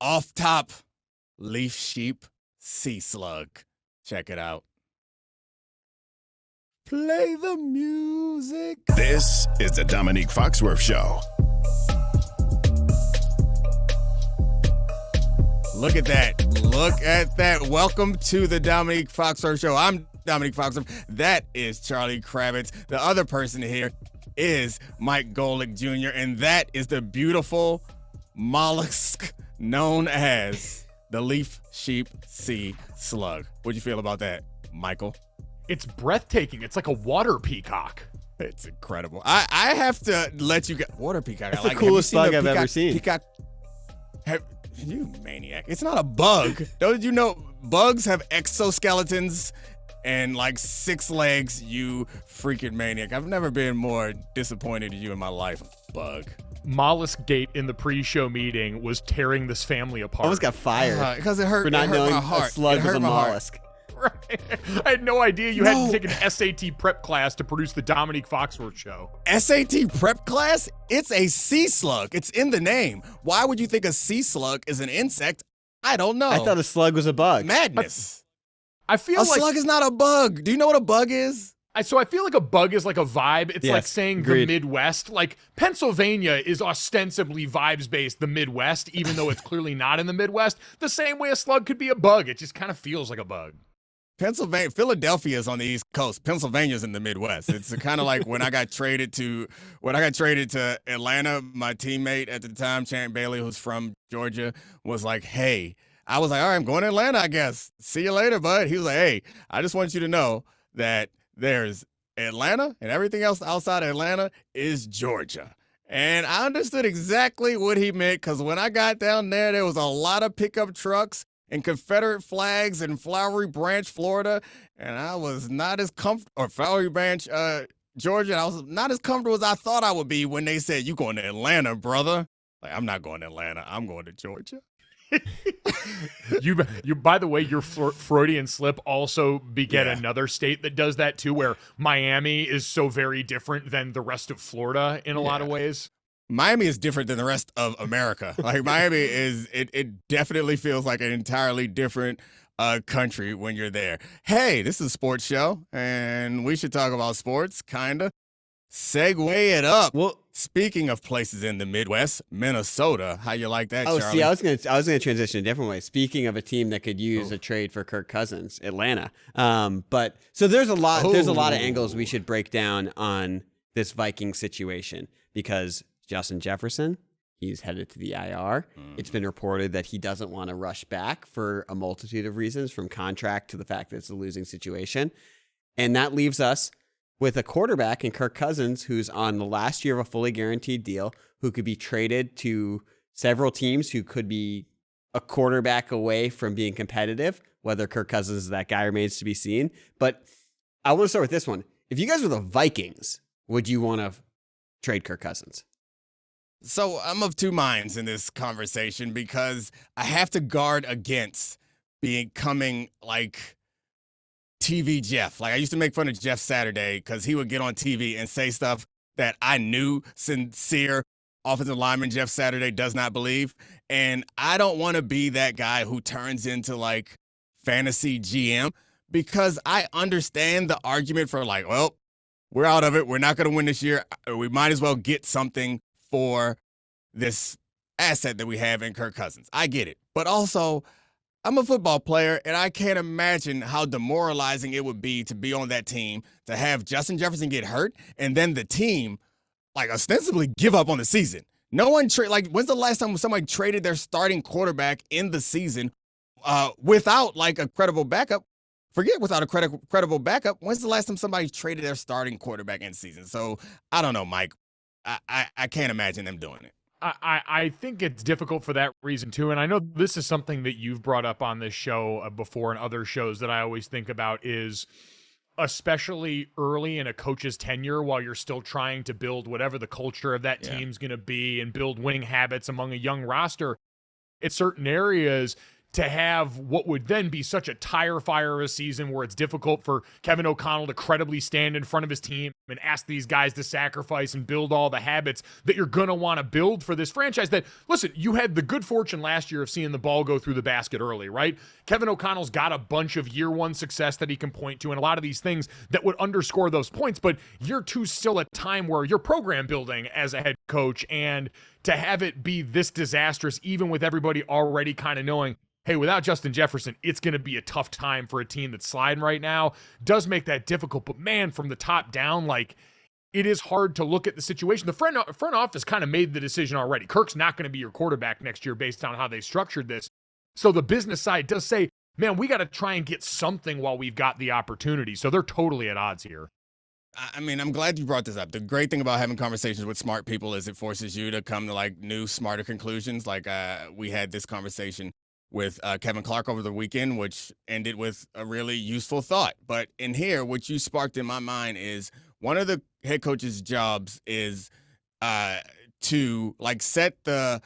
off top, leaf sheep, sea slug. Check it out. Play the music. This is the Domonique Foxworth Show. Look at that. Look at that. Welcome to the Domonique Foxworth Show. I'm Domonique Foxworth. That is Charlie Kravitz. The other person here is Mike Golick Jr., and that is the beautiful mollusk known as the leaf sheep sea slug. What'd you feel about that, Michael? It's breathtaking. It's like a water peacock. It's incredible. I have to let you get water peacock. That's the coolest slug I've ever seen. Peacock. You maniac. It's not a bug. Don't you know bugs have exoskeletons and like 6 legs, you freaking maniac. I've never been more disappointed in you in my life, bug. Mollusk Gate in the pre-show meeting was tearing this family apart. Almost got fired because it hurt. For not knowing my heart. a slug was a mollusk. Right. I had no idea you had to take an SAT prep class to produce the Domonique Foxworth Show. SAT prep class? It's a sea slug. It's in the name. Why would you think a sea slug is an insect? I don't know. I thought a slug was a bug. Madness. I feel a like slug is not a bug. Do you know what a bug is? So I feel like a bug is like a vibe. It's like saying agreed. The Midwest. Like Pennsylvania is ostensibly vibes-based the Midwest, even though it's clearly not in the Midwest. The same way a slug could be a bug. It just kind of feels like a bug. Philadelphia is on the East Coast. Pennsylvania's in the Midwest. It's kind of like when I got traded to Atlanta, my teammate at the time, Champ Bailey, who's from Georgia, was like, hey, I was like, all right, I'm going to Atlanta, I guess. See you later, bud. He was like, hey, I just want you to know that there's Atlanta and everything else outside of Atlanta is Georgia. And I understood exactly what he meant because when I got down there was a lot of pickup trucks and Confederate flags in Flowery Branch, Florida, and I was not as comfortable, or Flowery Branch, Georgia, and I was not as comfortable as I thought I would be when they said, you going to Atlanta, brother. Like, I'm not going to Atlanta. I'm going to Georgia. you by the way, your Freudian slip also beget another state that does that too, where Miami is so very different than the rest of Florida in a lot of ways. Miami is different than the rest of America. Like Miami is, it definitely feels like an entirely different country when you're there. Hey, this is a sports show, and we should talk about sports, kinda. Segue it up. Well, speaking of places in the Midwest, Minnesota. How you like that, Charlie? See, I was gonna transition a different way. Speaking of a team that could use a trade for Kirk Cousins, Atlanta. But so there's a lot of angles we should break down on this Viking situation because Justin Jefferson, he's headed to the IR. It's been reported that he doesn't want to rush back for a multitude of reasons, from contract to the fact that it's a losing situation. And that leaves us with a quarterback in Kirk Cousins who's on the last year of a fully guaranteed deal, who could be traded to several teams who could be a quarterback away from being competitive. Whether Kirk Cousins is that guy remains to be seen. But I want to start with this one. If you guys were the Vikings, would you want to trade Kirk Cousins? So I'm of two minds in this conversation because I have to guard against becoming like TV Jeff. Like I used to make fun of Jeff Saturday because he would get on TV and say stuff that I knew sincere offensive lineman Jeff Saturday does not believe. And I don't want to be that guy who turns into like fantasy GM because I understand the argument for like, well, we're out of it. We're not going to win this year. We might as well get something for this asset that we have in Kirk Cousins. I get it. But also, I'm a football player, and I can't imagine how demoralizing it would be to be on that team, to have Justin Jefferson get hurt, and then the team, like, ostensibly give up on the season. No one when's the last time somebody traded their starting quarterback in the season without, like, a credible backup? Forget without a credible backup. When's the last time somebody traded their starting quarterback in season? So, I don't know, Mike. I can't imagine them doing it. I think it's difficult for that reason too. And I know this is something that you've brought up on this show before and other shows that I always think about is, especially early in a coach's tenure while you're still trying to build whatever the culture of that team's going to be and build winning habits among a young roster, in certain areas, to have what would then be such a tire fire of a season where it's difficult for Kevin O'Connell to credibly stand in front of his team and ask these guys to sacrifice and build all the habits that you're going to want to build for this franchise that, listen, you had the good fortune last year of seeing the ball go through the basket early, right? Kevin O'Connell's got a bunch of year one success that he can point to and a lot of these things that would underscore those points, but year two still a time where you're program building as a head coach, and to have it be this disastrous, even with everybody already kind of knowing, hey, without Justin Jefferson, it's going to be a tough time for a team that's sliding right now, does make that difficult. But man, from the top down, like, it is hard to look at the situation. The front office kind of made the decision already. Kirk's not going to be your quarterback next year based on how they structured this. So the business side does say, man, we got to try and get something while we've got the opportunity. So they're totally at odds here. I mean, I'm glad you brought this up. The great thing about having conversations with smart people is it forces you to come to like new, smarter conclusions. Like we had this conversation with Kevin Clark over the weekend, which ended with a really useful thought. But in here, what you sparked in my mind is one of the head coach's jobs is to like set the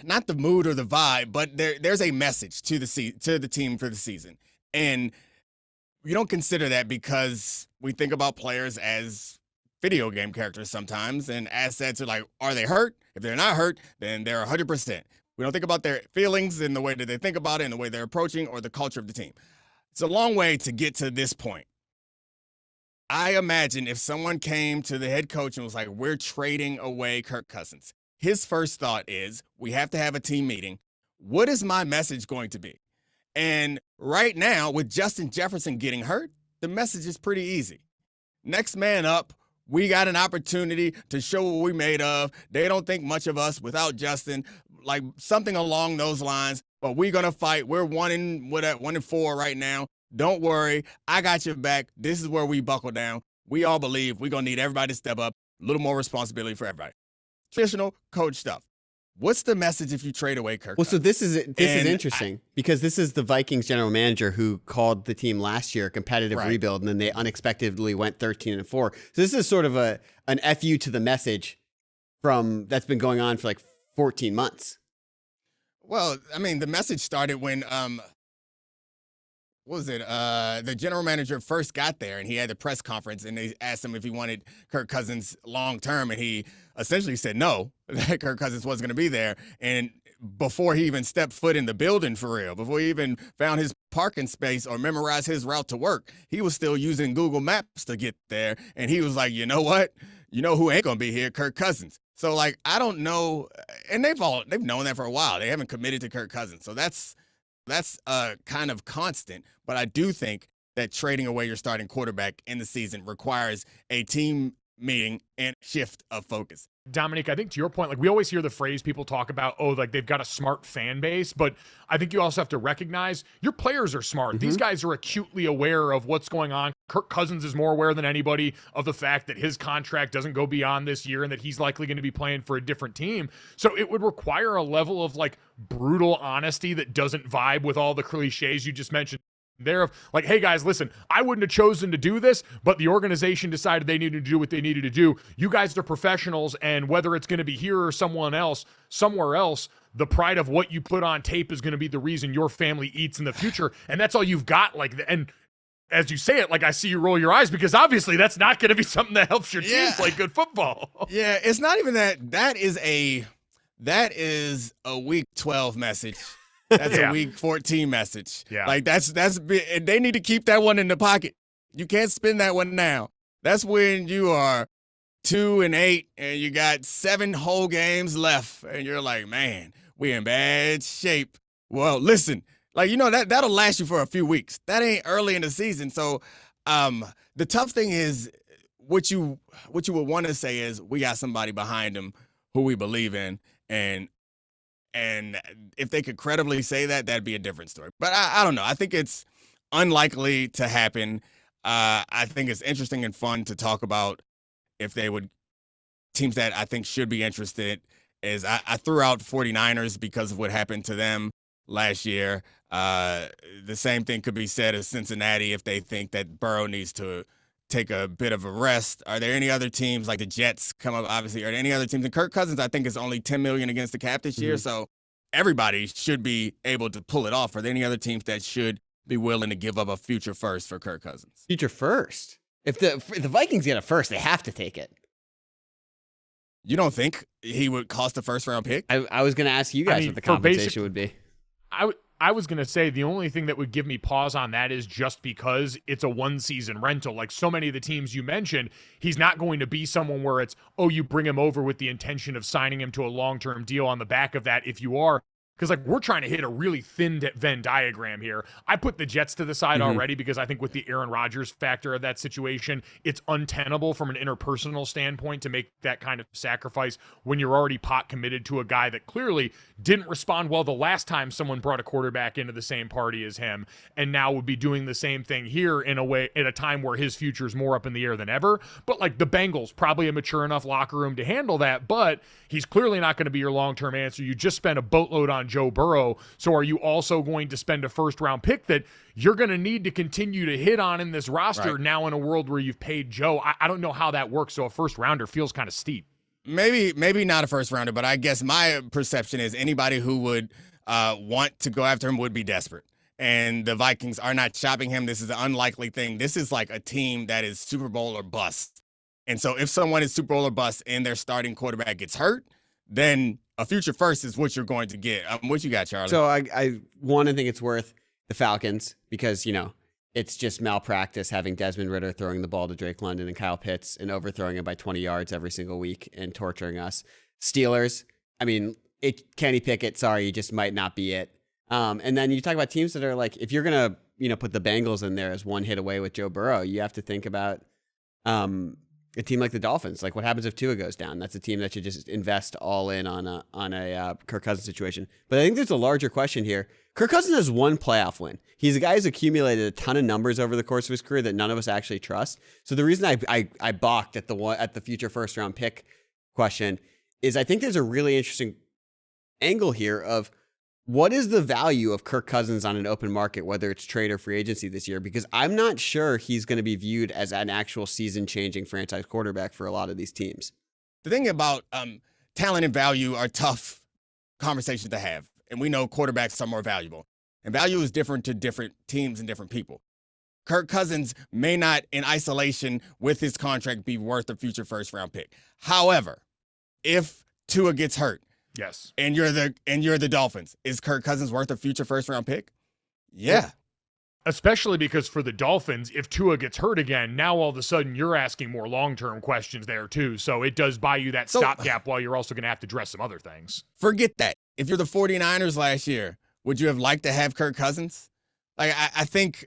not the mood or the vibe, but there's a message to the team for the season. And you don't consider that because we think about players as video game characters sometimes, and assets are like, are they hurt? If they're not hurt, then they're 100%. We don't think about their feelings in the way that they think about it and the way they're approaching or the culture of the team. It's a long way to get to this point. I imagine if someone came to the head coach and was like, we're trading away Kirk Cousins, his first thought is, we have to have a team meeting. What is my message going to be? And right now, with Justin Jefferson getting hurt, the message is pretty easy. Next man up. We got an opportunity to show what we made of. They don't think much of us without Justin, like something along those lines. But we're gonna fight. We're 1-4 right now. Don't worry, I got your back. This is where we buckle down. We all believe we're gonna need everybody to step up. A little more responsibility for everybody. Traditional coach stuff. What's the message if you trade away Kirk? Well, so this is interesting because this is the Vikings general manager who called the team last year a competitive rebuild, and then they unexpectedly went 13-4. So this is sort of an FU to the message from that's been going on for like 14 months. Well, I mean, the message started when what was it? The general manager first got there, and he had a press conference, and they asked him if he wanted Kirk Cousins long term, and he essentially said no, that Kirk Cousins wasn't going to be there. And before he even stepped foot in the building for real, before he even found his parking space or memorized his route to work, he was still using Google Maps to get there. And he was like, you know what? You know who ain't going to be here? Kirk Cousins. So, like, I don't know. And they've known that for a while. They haven't committed to Kirk Cousins. So that's kind of constant. But I do think that trading away your starting quarterback in the season requires a team meeting and shift of focus. Domonique, I think to your point, like we always hear the phrase people talk about, oh, like they've got a smart fan base, but I think you also have to recognize your players are smart. These guys are acutely aware of what's going on. Kirk Cousins is more aware than anybody of the fact that his contract doesn't go beyond this year and that he's likely going to be playing for a different team. So it would require a level of like brutal honesty that doesn't vibe with all the cliches you just mentioned. There of like, hey guys, listen, I wouldn't have chosen to do this, but the organization decided they needed to do what they needed to do. You guys are professionals, and whether it's going to be here or somewhere else, the pride of what you put on tape is going to be the reason your family eats in the future, and that's all you've got. Like, and as you say it, like I see you roll your eyes because obviously that's not going to be something that helps your team play good football. Yeah, it's not even that. That is a week 12 message. That's a week 14 message. Yeah. Like they need to keep that one in the pocket. You can't spend that one now. That's when you are 2-8 and you got 7 whole games left and you're like, man, we in bad shape. Well, listen, like, you know, that'll last you for a few weeks. That ain't early in the season. So the tough thing is what you would want to say is we got somebody behind them who we believe in, and if they could credibly say that, that'd be a different story. But I don't know. I think it's unlikely to happen. I think it's interesting and fun to talk about if they would – teams that I think should be interested is I threw out 49ers because of what happened to them last year. The same thing could be said of Cincinnati if they think that Burrow needs to take a bit of a rest. Are there any other teams like the Jets come up, obviously? Are there any other teams? And Kirk Cousins, I think, is only $10 million against the cap this year, so everybody should be able to pull it off. Are there any other teams that should be willing to give up a future first for Kirk Cousins? Future first? If the Vikings get a first, they have to take it. You don't think he would cost a first-round pick? I was going to ask you guys what the compensation would be. I was going to say the only thing that would give me pause on that is just because it's a one-season rental. Like so many of the teams you mentioned, he's not going to be someone where it's, oh, you bring him over with the intention of signing him to a long-term deal on the back of that if you are. Because, like, we're trying to hit a really thin Venn diagram here. I put the Jets to the side already because I think with the Aaron Rodgers factor of that situation, it's untenable from an interpersonal standpoint to make that kind of sacrifice when you're already pot committed to a guy that clearly didn't respond well the last time someone brought a quarterback into the same party as him, and now would be doing the same thing here in a way at a time where his future's more up in the air than ever. But, like, the Bengals, probably a mature enough locker room to handle that, but he's clearly not going to be your long-term answer. You just spent a boatload on Joe Burrow. So are you also going to spend a first-round pick that you're going to need to continue to hit on in this roster now in a world where you've paid Joe? I don't know how that works. So a first-rounder feels kind of steep. Maybe not a first-rounder, but I guess my perception is anybody who would want to go after him would be desperate. And the Vikings are not shopping him. This is an unlikely thing. This is like a team that is Super Bowl or bust. And so if someone is Super Bowl or bust and their starting quarterback gets hurt, then a future first is what you're going to get. What you got, Charlie? So I think it's worth the Falcons because, it's just malpractice having Desmond Ridder throwing the ball to Drake London and Kyle Pitts and overthrowing him by 20 yards every single week and torturing us. Steelers, Kenny Pickett, sorry, you just might not be it. And then you talk about teams that are like, if you're going to, put the Bengals in there as one hit away with Joe Burrow, you have to think about a team like the Dolphins. Like, what happens if Tua goes down? That's a team that should just invest all in on a Kirk Cousins situation. But I think there's a larger question here. Kirk Cousins has one playoff win. He's a guy who's accumulated a ton of numbers over the course of his career that none of us actually trust. So the reason I balked at the future first round pick question is I think there's a really interesting angle here of what is the value of Kirk Cousins on an open market, whether it's trade or free agency this year? Because I'm not sure he's going to be viewed as an actual season-changing franchise quarterback for a lot of these teams. The thing about talent and value are tough conversations to have. And we know quarterbacks are more valuable. And value is different to different teams and different people. Kirk Cousins may not, in isolation with his contract, be worth a future first-round pick. However, if Tua gets hurt, yes, and you're the Dolphins, is Kirk Cousins worth a future first-round pick? Yeah. Especially because for the Dolphins, if Tua gets hurt again, now all of a sudden you're asking more long-term questions there too. So it does buy you that stopgap while you're also going to have to address some other things. Forget that. If you're the 49ers last year, would you have liked to have Kirk Cousins? Like, I think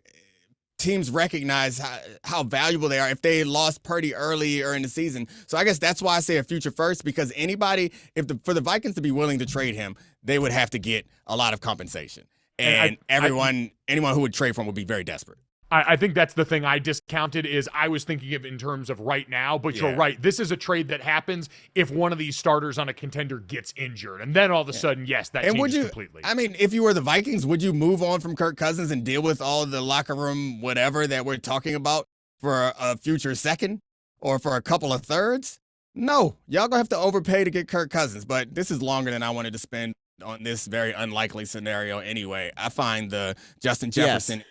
teams recognize how valuable they are if they lost Purdy earlier in the season. So I guess that's why I say a future first, because for the Vikings to be willing to trade him, they would have to get a lot of compensation. And anyone who would trade for him would be very desperate. I think that's the thing I discounted is I was thinking of in terms of right now, but you're right. This is a trade that happens if one of these starters on a contender gets injured. And then all of a sudden, yes, that changes completely. I mean, if you were the Vikings, would you move on from Kirk Cousins and deal with all the locker room whatever that we're talking about for a future second or for a couple of thirds? No. Y'all gonna have to overpay to get Kirk Cousins, but this is longer than I wanted to spend on this very unlikely scenario anyway. I find the Justin Jefferson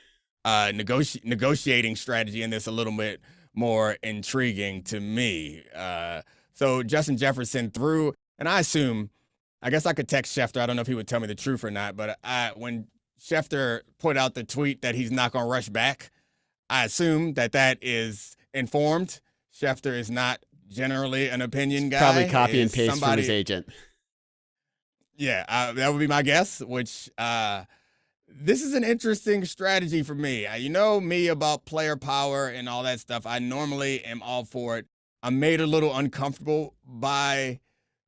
negotiating strategy in this a little bit more intriguing to me. So Justin Jefferson threw, and I guess I could text Schefter. I don't know if he would tell me the truth or not, but when Schefter put out the tweet that he's not going to rush back, I assume that is informed. Schefter is not generally an opinion guy. Probably copy and paste from his agent. Yeah, that would be my guess, which this is an interesting strategy for me. You know me about player power and all that stuff. I normally am all for it. I'm made a little uncomfortable by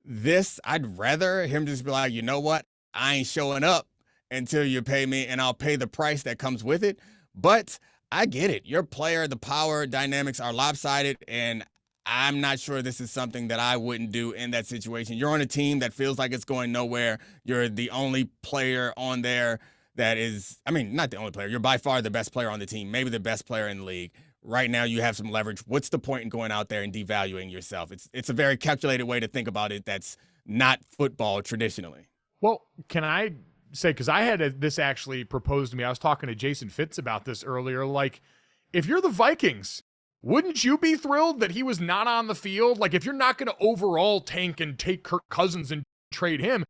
this. I'd rather him just be like, you know what? I ain't showing up until you pay me, and I'll pay the price that comes with it. But I get it. Your player, the power dynamics are lopsided, and I'm not sure this is something that I wouldn't do in that situation. You're on a team that feels like it's going nowhere. You're the only player on there that is, not the only player. You're by far the best player on the team, maybe the best player in the league. Right now you have some leverage. What's the point in going out there and devaluing yourself? It's a very calculated way to think about it that's not football traditionally. Well, can I say, because I had this actually proposed to me. I was talking to Jason Fitz about this earlier. Like, if you're the Vikings, wouldn't you be thrilled that he was not on the field? Like, if you're not going to overall tank and take Kirk Cousins and trade him,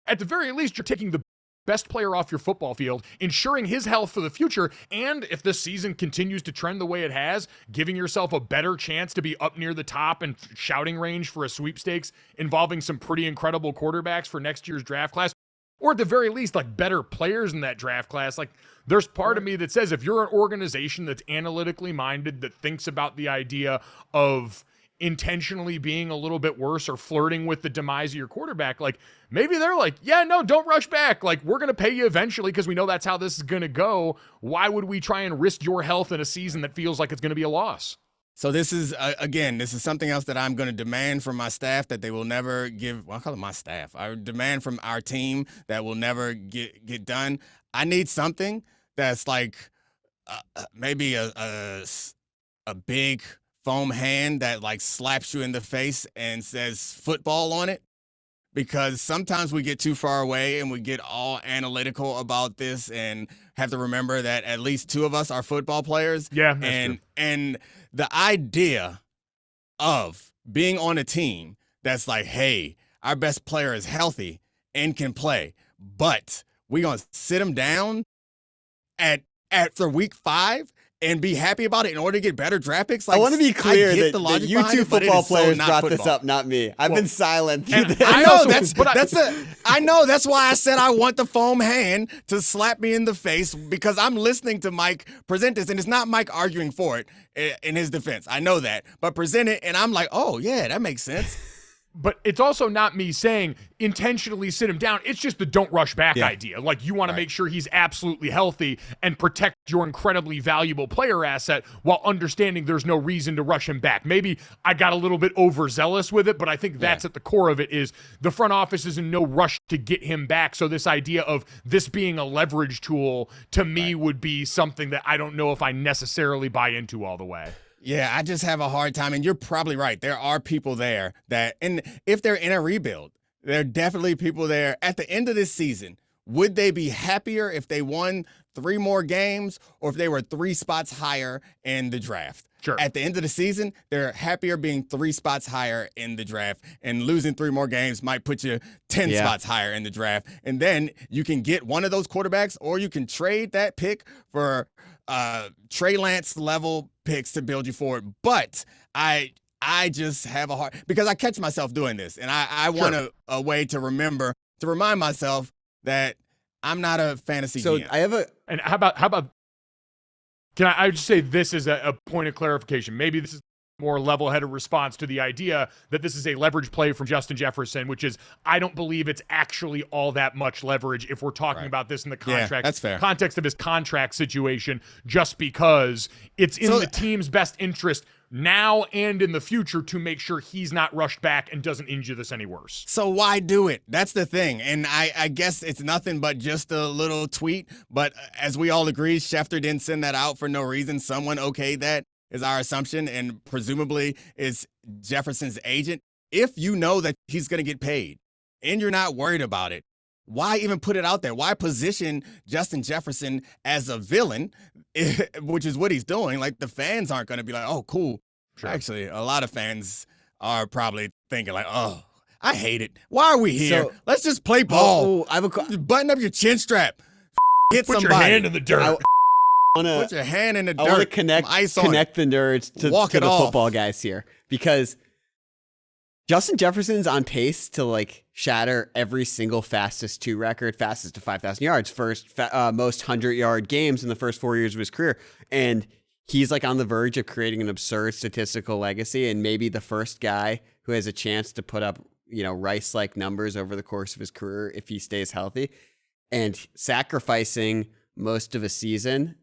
at the very least, you're taking the best player off your football field, ensuring his health for the future, and if this season continues to trend the way it has, giving yourself a better chance to be up near the top and shouting range for a sweepstakes involving some pretty incredible quarterbacks for next year's draft class, or at the very least, like, better players in that draft class. Like, there's part of me that says if you're an organization that's analytically minded, that thinks about the idea of intentionally being a little bit worse or flirting with the demise of your quarterback, like, maybe they're like, yeah, no, don't rush back. Like, we're going to pay you eventually because we know that's how this is going to go. Why would we try and risk your health in a season that feels like it's going to be a loss? So this is, again, this is something else that I'm going to demand from my staff that they will never give. Well, I call it my staff. I demand from our team that will never get done. I need something that's like maybe a big foam hand that like slaps you in the face and says football on it, because sometimes we get too far away and we get all analytical about this and have to remember that at least two of us are football players. Yeah, that's true. And the idea of being on a team that's like, hey, our best player is healthy and can play, but we're going to sit him down after week 5 and be happy about it in order to get better draft picks. Like, I want to be clear that you two football players brought this up, not me. I've been silent through this. I know I know that's why I said I want the foam hand to slap me in the face, because I'm listening to Mike present this, and it's not Mike arguing for it in his defense. I know that, but present it, and I'm like, oh yeah, that makes sense. But it's also not me saying intentionally sit him down. It's just the don't rush back idea. Like, you want to make sure he's absolutely healthy and protect your incredibly valuable player asset while understanding there's no reason to rush him back. Maybe I got a little bit overzealous with it, but I think that's at the core of it, is the front office is in no rush to get him back. So this idea of this being a leverage tool to me would be something that I don't know if I necessarily buy into all the way. Yeah, I just have a hard time, and you're probably right. There are people there that, and if they're in a rebuild, there are definitely people there at the end of this season. Would they be happier if they won 3 more games or if they were 3 spots higher in the draft? Sure. At the end of the season, they're happier being 3 spots higher in the draft, and losing 3 more games might put you 10 spots higher in the draft. And then you can get one of those quarterbacks, or you can trade that pick for Trey Lance level picks to build you forward. But I just have a hard, because I catch myself doing this, and I want a way to remind myself that I'm not a fantasy GM. I have and how about can I just say this is a point of clarification? Maybe this is more level-headed response to the idea that this is a leverage play from Justin Jefferson, which is, I don't believe it's actually all that much leverage if we're talking about this in the contract that's fair. Context of his contract situation, just because it's in the team's best interest now and in the future to make sure he's not rushed back and doesn't injure this any worse. So why do it? That's the thing. And I guess it's nothing but just a little tweet. But as we all agree, Schefter didn't send that out for no reason. Someone okayed that, is our assumption, and presumably is Jefferson's agent. If you know that he's going to get paid and you're not worried about it, why even put it out there? Why position Justin Jefferson as a villain, which is what he's doing? Like, the fans aren't going to be like, oh, cool. Sure. Actually, a lot of fans are probably thinking like, oh, I hate it. Why are we here? So, let's just play ball. Button up your chin strap. Hit Put somebody. Your hand in the dirt. Put your hand in the dirt. I want to connect the nerds to the football guys here, because Justin Jefferson's on pace to like shatter every single fastest to record, fastest to 5,000 yards, most 100-yard games in the first 4 years of his career. And he's like on the verge of creating an absurd statistical legacy, and maybe the first guy who has a chance to put up, Rice-like numbers over the course of his career if he stays healthy. And sacrificing most of a season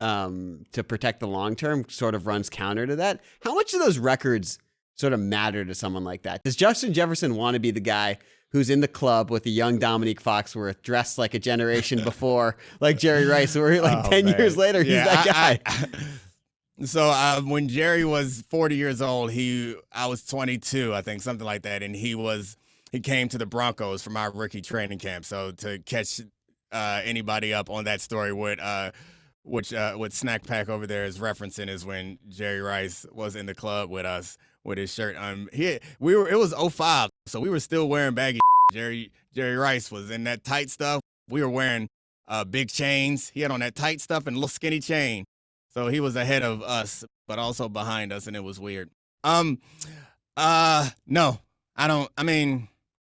to protect the long term sort of runs counter to that. How much do those records sort of matter to someone like that? Does Justin Jefferson want to be the guy who's in the club with a young Domonique Foxworth, dressed like a generation before, like Jerry Rice, or like 10 years later, he's that guy? So when Jerry was 40 years old, I was 22, I think, something like that, and he came to the Broncos for my rookie training camp. So to catch anybody up on that story would which what Snack Pack over there is referencing is when Jerry Rice was in the club with us with his shirt. It was '05, so we were still wearing baggy. Jerry Rice was in that tight stuff. We were wearing big chains. He had on that tight stuff and a little skinny chain. So he was ahead of us, but also behind us, and it was weird. No, I don't. I mean,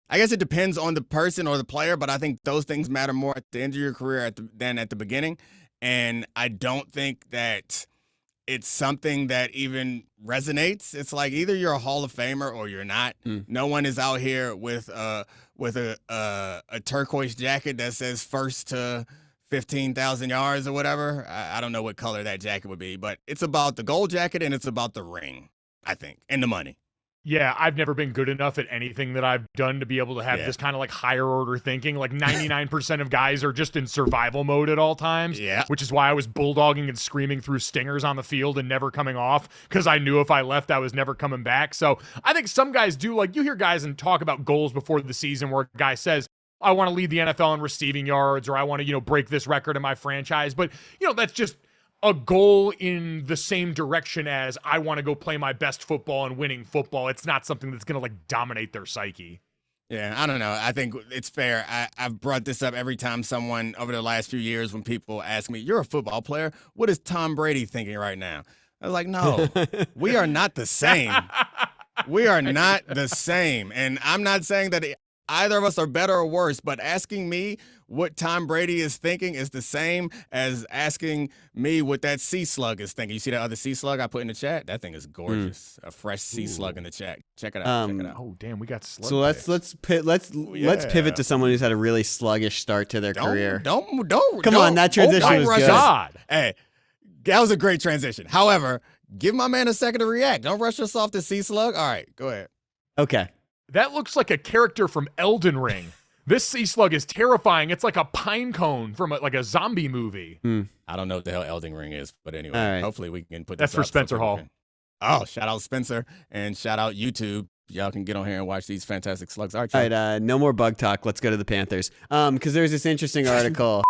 I guess it depends on the person or the player, but I think those things matter more at the end of your career than at the beginning. And I don't think that it's something that even resonates. It's like either you're a Hall of Famer or you're not. No one is out here with a turquoise jacket that says first to 15,000 yards or whatever. I don't know what color that jacket would be, but it's about the gold jacket and it's about the ring, I think, and the money. Yeah, I've never been good enough at anything that I've done to be able to have this kind of like higher order thinking. Like 99% of guys are just in survival mode at all times, which is why I was bulldogging and screaming through stingers on the field and never coming off because I knew if I left, I was never coming back. So I think some guys do, like you hear guys and talk about goals before the season where a guy says, I want to lead the NFL in receiving yards or I want to, break this record in my franchise. But, that's just a goal in the same direction as I want to go play my best football and winning football. It's not something that's going to dominate their psyche. Yeah, I don't know. I think it's fair. I've brought this up every time someone over the last few years when people ask me, you're a football player. What is Tom Brady thinking right now? I was like, no, we are not the same. We are not the same. And I'm not saying that either of us are better or worse, but asking me what Tom Brady is thinking is the same as asking me what that sea slug is thinking. You see that other sea slug I put in the chat? That thing is gorgeous. A fresh sea slug in the chat. Check it out. Oh damn, we got slug. So let's pivot to someone who's had a really sluggish start to their career. Come on, that transition was good. God. Hey, that was a great transition. However, give my man a second to react. Don't rush us off the sea slug. All right, go ahead. Okay. That looks like a character from Elden Ring. This sea slug is terrifying. It's like a pine cone from like a zombie movie. I don't know what the hell Elden Ring is, but anyway, hopefully we can put this That's for Spencer Hall. Oh, shout out Spencer and shout out YouTube. Y'all can get on here and watch these fantastic slugs. All right, no more bug talk. Let's go to the Panthers. Because there's this interesting article.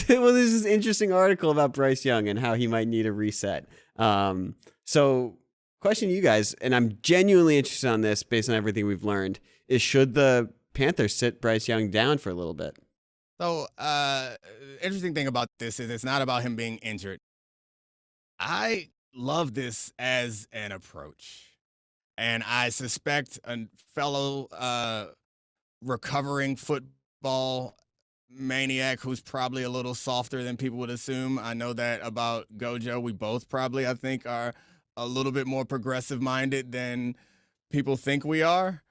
Well, there's this interesting article about Bryce Young and how he might need a reset. So question to you guys, and I'm genuinely interested on this based on everything we've learned, is should the Panthers sit Bryce Young down for a little bit? So, interesting thing about this is it's not about him being injured. I love this as an approach. And I suspect a fellow recovering football maniac who's probably a little softer than people would assume. I know that about Gojo. We both probably, I think, are a little bit more progressive-minded than people think we are.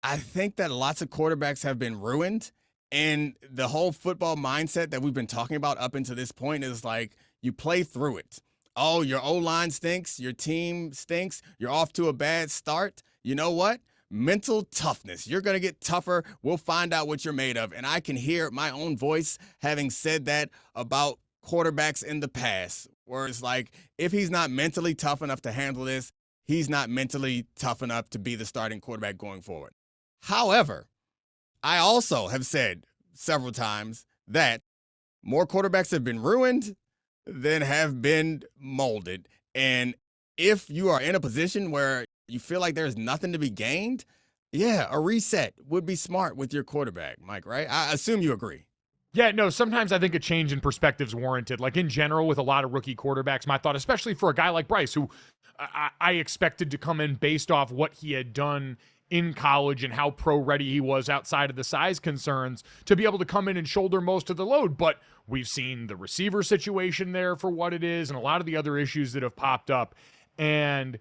I think that lots of quarterbacks have been ruined, and the whole football mindset that we've been talking about up until this point is like you play through it. Oh, your O-line stinks, your team stinks, you're off to a bad start. You know what? Mental toughness. You're going to get tougher. We'll find out what you're made of. And I can hear my own voice having said that about quarterbacks in the past, where it's like, if he's not mentally tough enough to handle this, he's not mentally tough enough to be the starting quarterback going forward. However, I also have said several times that more quarterbacks have been ruined than have been molded. And if you are in a position where you feel like there's nothing to be gained, yeah, a reset would be smart with your quarterback, Mike, right? I assume you agree. Yeah, no, sometimes I think a change in perspective is warranted. Like in general, with a lot of rookie quarterbacks, my thought, especially for a guy like Bryce, who I expected to come in based off what he had done in college and how pro-ready he was outside of the size concerns, to be able to come in and shoulder most of the load. But we've seen the receiver situation there for what it is and a lot of the other issues that have popped up. And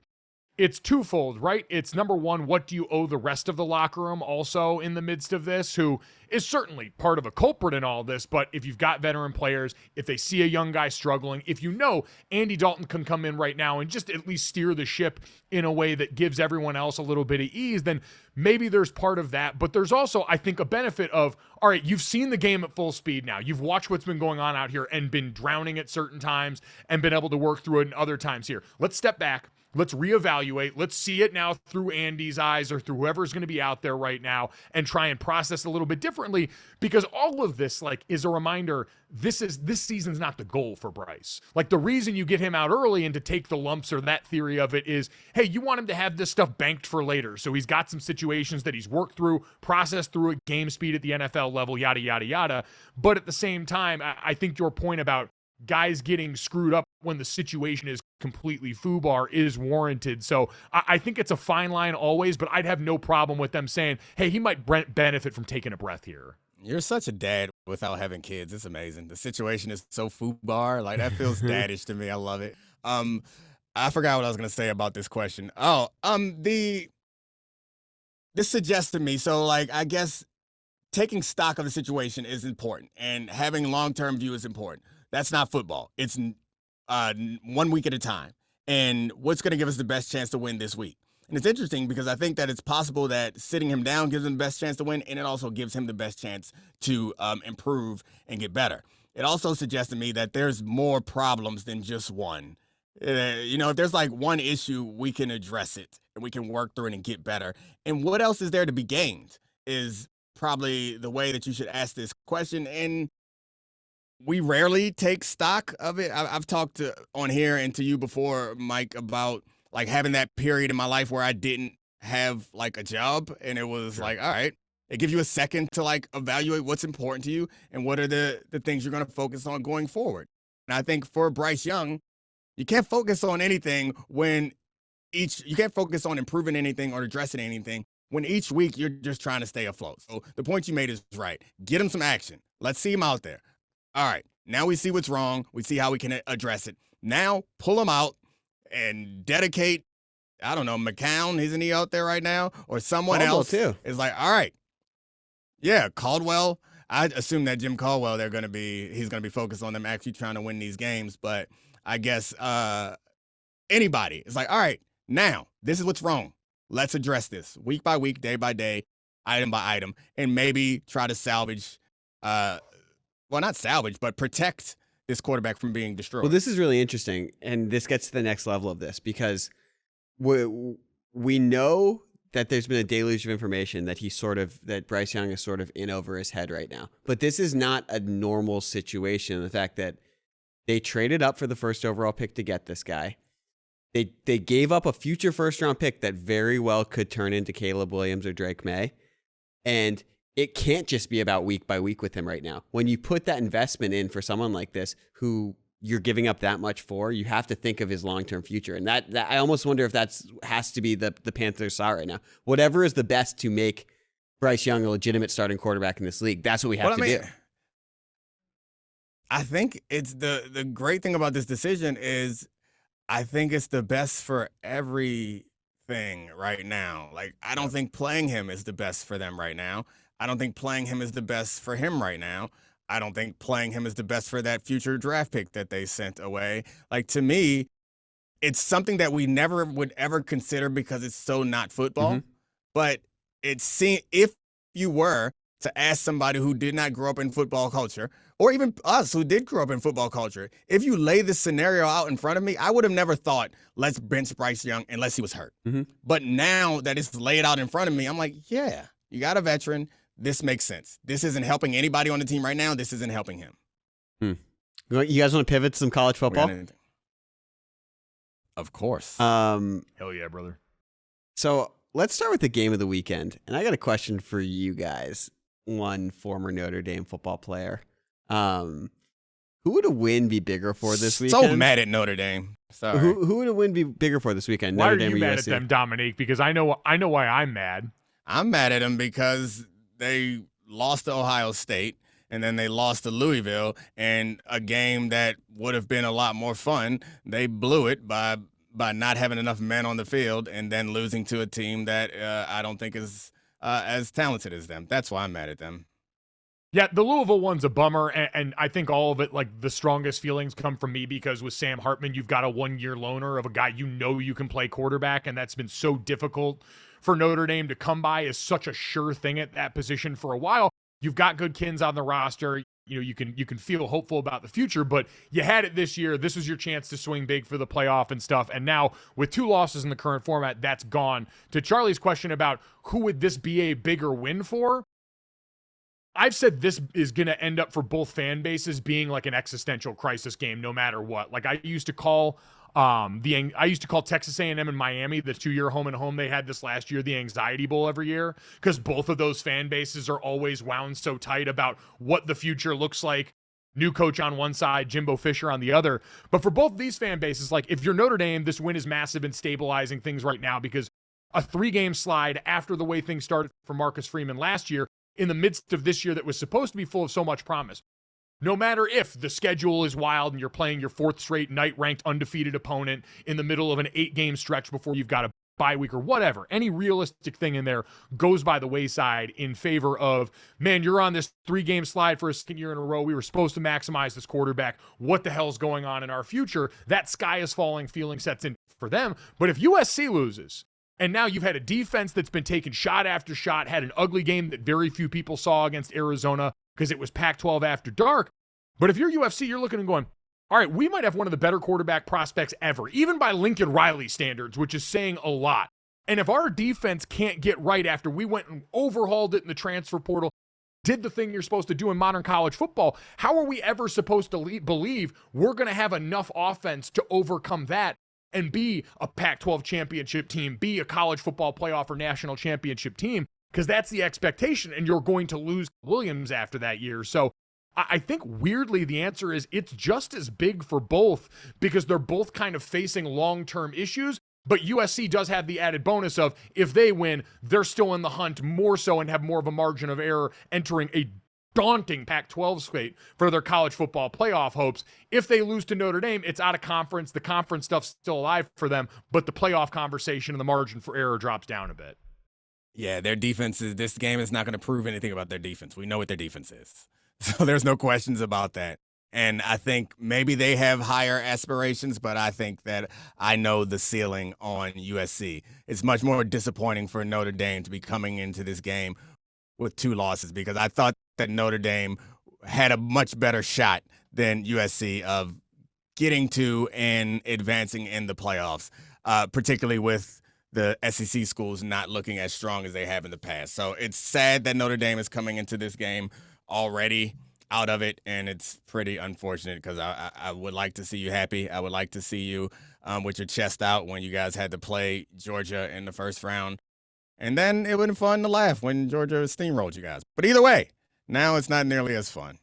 it's twofold, right? It's number one, what do you owe the rest of the locker room also in the midst of this, who is certainly part of a culprit in all this, but if you've got veteran players, if they see a young guy struggling, if you know Andy Dalton can come in right now and just at least steer the ship in a way that gives everyone else a little bit of ease, then maybe there's part of that. But there's also, I think, a benefit of, all right, you've seen the game at full speed now. You've watched what's been going on out here and been drowning at certain times and been able to work through it in other times here. Let's step back. Let's reevaluate. Let's see it now through Andy's eyes or through whoever's going to be out there right now and try and process a little bit differently, because all of this is a reminder, this season's not the goal for Bryce. The reason you get him out early and to take the lumps, or that theory of it, is, hey, you want him to have this stuff banked for later. So he's got some situations that he's worked through, processed through at game speed at the NFL level, yada, yada, yada. But at the same time, I think your point about guys getting screwed up when the situation is completely FUBAR is warranted. So I think it's a fine line always, but I'd have no problem with them saying, hey, he might benefit from taking a breath here. You're such a dad without having kids. It's amazing. The situation is so FUBAR. That feels daddish to me. I love it. I forgot what I was going to say about this question. This suggests to me, so I guess taking stock of the situation is important, and having long-term view is important. That's not football. It's 1 week at a time. And what's going to give us the best chance to win this week? And it's interesting because I think that it's possible that sitting him down gives him the best chance to win, and it also gives him the best chance to improve and get better. It also suggests to me that there's more problems than just one. If there's one issue, we can address it and we can work through it and get better. And what else is there to be gained is probably the way that you should ask this question. And we rarely take stock of it. I've talked on here and to you before, Mike, about having that period in my life where I didn't have a job, and it was all right, it gives you a second to evaluate what's important to you and what are the things you're going to focus on going forward. And I think for Bryce Young, you can't focus on anything you can't focus on improving anything or addressing anything when each week you're just trying to stay afloat. So the point you made is right. Get him some action. Let's see him out there. All right, now we see what's wrong. We see how we can address it. Now pull him out and dedicate, I don't know, McCown, isn't he out there right now? Or someone Caldwell else too. Is all right. Yeah, Caldwell. I assume that Jim Caldwell, he's going to be focused on them actually trying to win these games. But I guess anybody is all right, now this is what's wrong. Let's address this week by week, day by day, item by item, and maybe try to salvage not salvage, but protect this quarterback from being destroyed. Well, this is really interesting, and this gets to the next level of this, because we know that there's been a deluge of information that Bryce Young is sort of in over his head right now. But this is not a normal situation. The fact that they traded up for the first overall pick to get this guy. They gave up a future first-round pick that very well could turn into Caleb Williams or Drake May. And it can't just be about week by week with him right now. When you put that investment in for someone like this, who you're giving up that much for, you have to think of his long-term future. And that I almost wonder if has to be the Panthers saw right now. Whatever is the best to make Bryce Young a legitimate starting quarterback in this league, that's what we have to do. I think it's the great thing about this decision is I think it's the best for everything right now. I don't think playing him is the best for them right now. I don't think playing him is the best for him right now. I don't think playing him is the best for that future draft pick that they sent away. To me, it's something that we never would ever consider because it's so not football. Mm-hmm. But if you were to ask somebody who did not grow up in football culture, or even us who did grow up in football culture, if you lay this scenario out in front of me, I would have never thought, let's bench Bryce Young unless he was hurt. Mm-hmm. But now that it's laid out in front of me, I'm like, yeah, you got a veteran. This makes sense. This isn't helping anybody on the team right now. This isn't helping him. You guys want to pivot to some college football? Of course. Hell yeah, brother. So let's start with the game of the weekend. And I got a question for you guys. One former Notre Dame football player. Who would a win be bigger for this weekend? So mad at Notre Dame. Sorry. Who would a win be bigger for this weekend? Why Notre are Dame you mad at them, Domonique? Because I know why I'm mad. I'm mad at them because they lost to Ohio State, and then they lost to Louisville, and a game that would have been a lot more fun, they blew it by not having enough men on the field and then losing to a team that I don't think is as talented as them. That's why I'm mad at them. Yeah, the Louisville one's a bummer, and I think all of it, the strongest feelings come from me because with Sam Hartman, you've got a one-year loaner of a guy you can play quarterback, and that's been so difficult for Notre Dame to come by as such a sure thing at that position for a while. You've got good kids on the roster. you can feel hopeful about the future, but you had it this year. This was your chance to swing big for the playoff and stuff. And now with 2 losses in the current format, that's gone. To Charlie's question about who would this be a bigger win for? I've said this is going to end up for both fan bases being like an existential crisis game, no matter what. Like I used to call Texas A&M and Miami, the 2-year home and home they had this last year, the Anxiety Bowl every year, because both of those fan bases are always wound so tight about what the future looks like. New coach on one side, Jimbo Fisher on the other. But for both these fan bases, like if you're Notre Dame, this win is massive in stabilizing things right now, because a 3-game slide after the way things started for Marcus Freeman last year, in the midst of this year that was supposed to be full of so much promise. No matter if the schedule is wild and you're playing your 4th straight night-ranked undefeated opponent in the middle of an 8-game stretch before you've got a bye week or whatever, any realistic thing in there goes by the wayside in favor of, man, you're on this 3-game slide for a second year in a row. We were supposed to maximize this quarterback. What the hell's going on in our future? That sky is falling feeling sets in for them. But if USC loses, and now you've had a defense that's been taking shot after shot, had an ugly game that very few people saw against Arizona because it was Pac-12 after dark. But if you're UFC, you're looking and going, all right, we might have one of the better quarterback prospects ever, even by Lincoln Riley standards, which is saying a lot. And if our defense can't get right after we went and overhauled it in the transfer portal, did the thing you're supposed to do in modern college football, how are we ever supposed to believe we're going to have enough offense to overcome that and be a Pac-12 championship team, be a college football playoff or national championship team? Because that's the expectation, and you're going to lose Williams after that year. So I think weirdly the answer is it's just as big for both, because they're both kind of facing long-term issues, but USC does have the added bonus of if they win, they're still in the hunt more so and have more of a margin of error entering a daunting Pac-12 slate for their college football playoff hopes. If they lose to Notre Dame, it's out of conference. The conference stuff's still alive for them, but the playoff conversation and the margin for error drops down a bit. Yeah, their defense this game is not going to prove anything about their defense. We know what their defense is. So there's no questions about that. And I think maybe they have higher aspirations, but I think that I know the ceiling on USC. It's much more disappointing for Notre Dame to be coming into this game with 2 losses, because I thought that Notre Dame had a much better shot than USC of getting to and advancing in the playoffs, particularly with the SEC schools not looking as strong as they have in the past. So it's sad that Notre Dame is coming into this game already out of it, and it's pretty unfortunate because I would like to see you happy. I would like to see you with your chest out when you guys had to play Georgia in the first round. And then it would have been fun to laugh when Georgia steamrolled you guys. But either way, now it's not nearly as fun.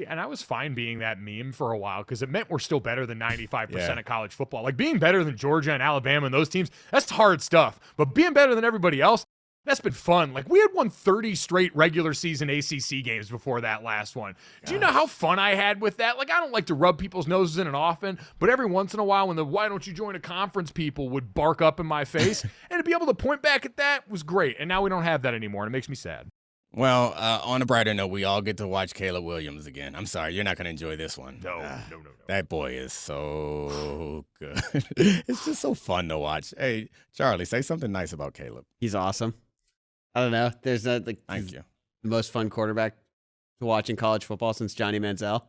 And I was fine being that meme for a while because it meant we're still better than 95% of college football. Like being better than Georgia and Alabama and those teams, that's hard stuff. But being better than everybody else, that's been fun. Like we had won 30 straight regular season ACC games before that last one. Do you know how fun I had with that? Like I don't like to rub people's noses in it often, but every once in a while when the why don't you join a conference people would bark up in my face and to be able to point back at that was great. And now we don't have that anymore and it makes me sad. Well, on a brighter note, we all get to watch Caleb Williams again. I'm sorry, you're not going to enjoy this one. No. That boy is so good. It's just so fun to watch. Hey, Charlie, say something nice about Caleb. He's awesome. I don't know. There's Thank you. The most fun quarterback to watch in college football since Johnny Manziel.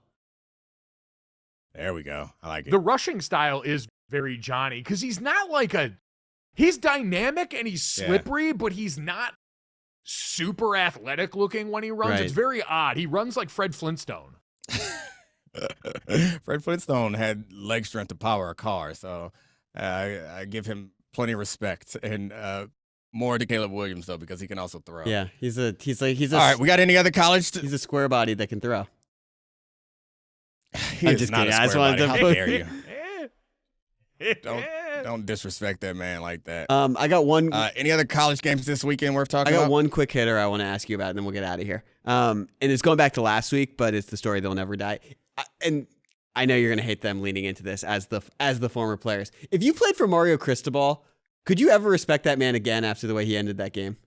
There we go. I like it. The rushing style is very Johnny because he's not like he's dynamic and he's slippery, but he's not super athletic looking when he runs. Right. It's very odd. He runs like Fred Flintstone. Fred Flintstone had leg strength to power a car, so I give him plenty of respect and more to Caleb Williams though because he can also throw. Yeah, he's a. All right, we got any other college? He's a square body that can throw. He I'm is just not kidding. a I just square wanted body. to- How dare you? Don't disrespect that man like that. I got one. Any other college games this weekend worth talking I got about? one quick hitter I want to ask you about, and then we'll get out of here. And it's going back to last week, but it's the story that'll never die. And I know you're going to hate them leaning into this as the former players. If you played for Mario Cristobal, could you ever respect that man again after the way he ended that game?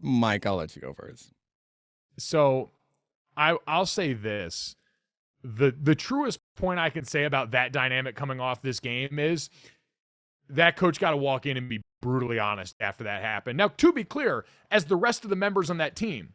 Mike, I'll let you go first. So I'll say this. The truest point I can say about that dynamic coming off this game is that coach got to walk in and be brutally honest after that happened. Now, to be clear, as the rest of the members on that team,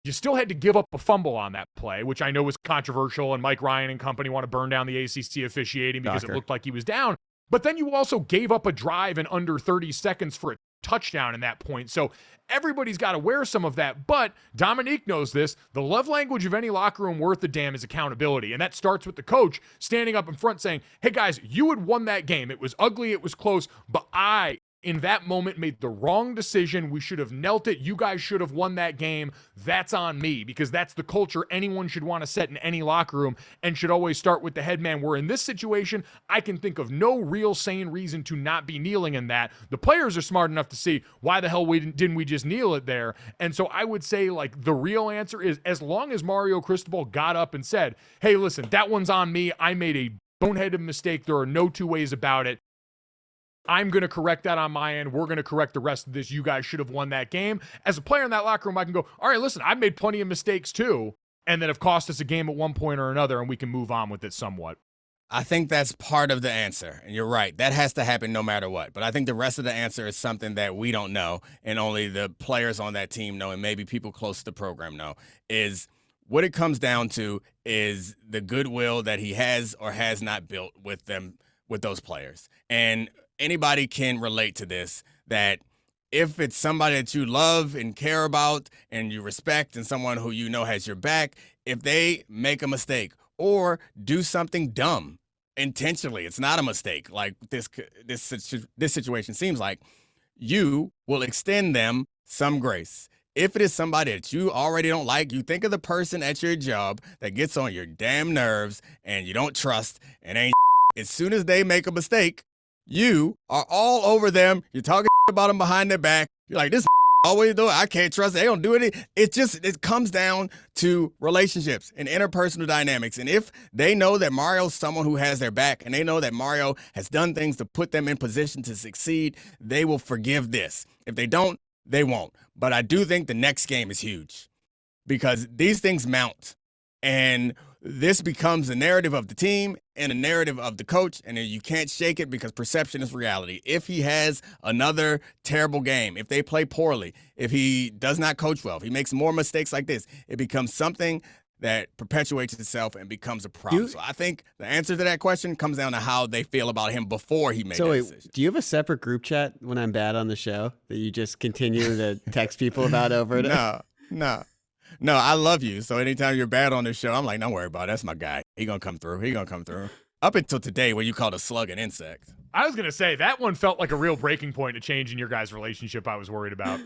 You still had to give up a fumble on that play, which I know was controversial, and Mike Ryan and company want to burn down the ACC officiating because it looked like he was down. But then you also gave up a drive in under 30 seconds for a touchdown in that point. So everybody's got to wear some of that. But Domonique knows this. The love language of any locker room worth a damn is accountability. And that starts with the coach standing up in front saying, hey, guys, you had won that game. It was ugly. It was close. But I, in that moment, made the wrong decision. We should have knelt it. You guys should have won that game. That's on me, because that's the culture anyone should want to set in any locker room and should always start with the head man. Where in this situation, I can think of no real sane reason to not be kneeling in that. The players are smart enough to see why the hell didn't we just kneel it there? And so I would say, like, the real answer is, as long as Mario Cristobal got up and said, hey, listen, that one's on me. I made a boneheaded mistake. There are no two ways about it. I'm going to correct that on my end. We're going to correct the rest of this. You guys should have won that game. As a player in that locker room, I can go, all right, listen, I've made plenty of mistakes too, and that have cost us a game at one point or another, and we can move on with it somewhat. I think that's part of the answer, and you're right. That has to happen no matter what. But I think the rest of the answer is something that we don't know, and only the players on that team know, and maybe people close to the program know, is what it comes down to is the goodwill that he has or has not built with them, with those players. And anybody can relate to this, that if it's somebody that you love and care about and you respect and someone who you know has your back, if they make a mistake or do something dumb intentionally, it's not a mistake like this situation seems like, you will extend them some grace. If it is somebody that you already don't like, you think of the person at your job that gets on your damn nerves and you don't trust and ain't as soon as they make a mistake, you are all over them. You're talking about them behind their back. You're like, this always do it. I can't trust it. They don't do it. It comes down to relationships and interpersonal dynamics. And if they know that Mario's someone who has their back and they know that Mario has done things to put them in position to succeed, they will forgive this. If they don't, they won't. But I do think the next game is huge because these things mount. And this becomes a narrative of the team and a narrative of the coach, and you can't shake it because perception is reality. If he has another terrible game, if they play poorly, if he does not coach well, if he makes more mistakes like this, it becomes something that perpetuates itself and becomes a problem. So I think the answer to that question comes down to how they feel about him before he made that decision. Do you have a separate group chat when I'm bad on the show that you just continue to text people about over it? No, I love you. So anytime you're bad on this show, I'm like, don't worry about it. That's my guy. He gonna come through. Up until today when you called a slug an insect. I was going to say, that one felt like a real breaking point, a change in your guys' relationship I was worried about.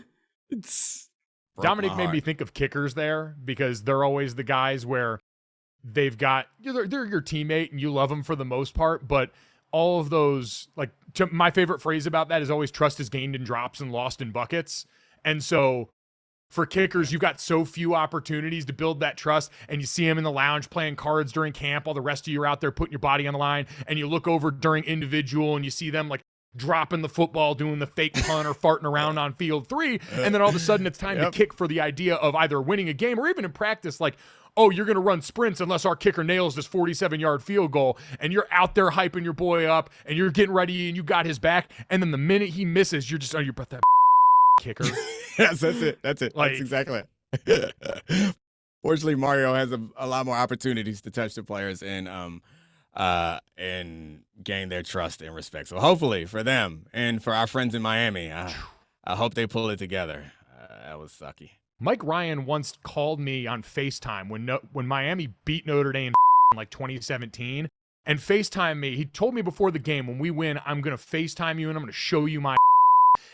Domonique made me think of kickers there because they're always the guys where they've got, they're your teammate and you love them for the most part, but all of those, like, my favorite phrase about that is always trust is gained in drops and lost in buckets. And so for kickers, you've got so few opportunities to build that trust, and you see them in the lounge playing cards during camp while the rest of you are out there putting your body on the line, and you look over during individual and you see them like dropping the football, doing the fake punt or farting around on field 3, and then all of a sudden it's time to kick for the idea of either winning a game or even in practice, like, oh, you're going to run sprints unless our kicker nails this 47-yard field goal, and you're out there hyping your boy up, and you're getting ready, and you got his back, and then the minute he misses, you're just on your breath, that kicker. Yes, that's it. Like, that's exactly it. Fortunately, Mario has a lot more opportunities to touch the players and gain their trust and respect. So hopefully for them and for our friends in Miami, I hope they pull it together. That was sucky. Mike Ryan once called me on FaceTime when Miami beat Notre Dame in like 2017 and FaceTime me. He told me before the game, when we win, I'm going to FaceTime you and I'm going to show you my.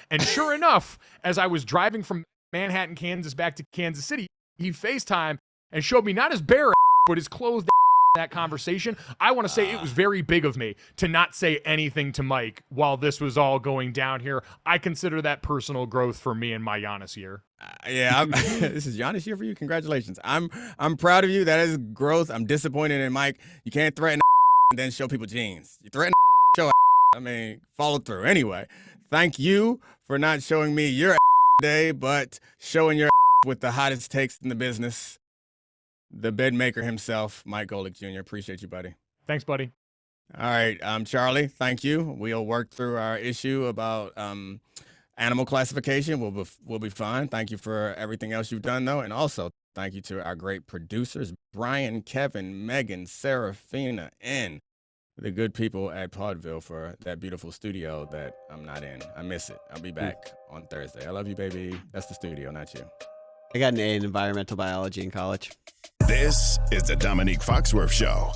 And sure enough, as I was driving from Manhattan, Kansas back to Kansas City, he FaceTime and showed me not his bare but his clothed in that conversation. I want to say it was very big of me to not say anything to Mike while this was all going down here. I consider that personal growth for me in my Giannis year. This is Giannis year for you. Congratulations. I'm proud of you. That is growth. I'm disappointed in Mike. You can't threaten and then show people jeans. You threaten show follow through. Anyway, thank you for not showing me your day, but showing your with the hottest takes in the business. The bed maker himself, Mike Golick Jr. Appreciate you, buddy. Thanks, buddy. All right, Charlie, thank you. We'll work through our issue about animal classification. We'll be fine. Thank you for everything else you've done, though. And also, Thank you to our great producers, Brian, Kevin, Megan, Serafina, and the good people at Podville for that beautiful studio that I'm not in. I miss it. I'll be back on Thursday. I love you, baby. That's the studio, not you. I got an A in environmental biology in college. This is the Domonique Foxworth Show.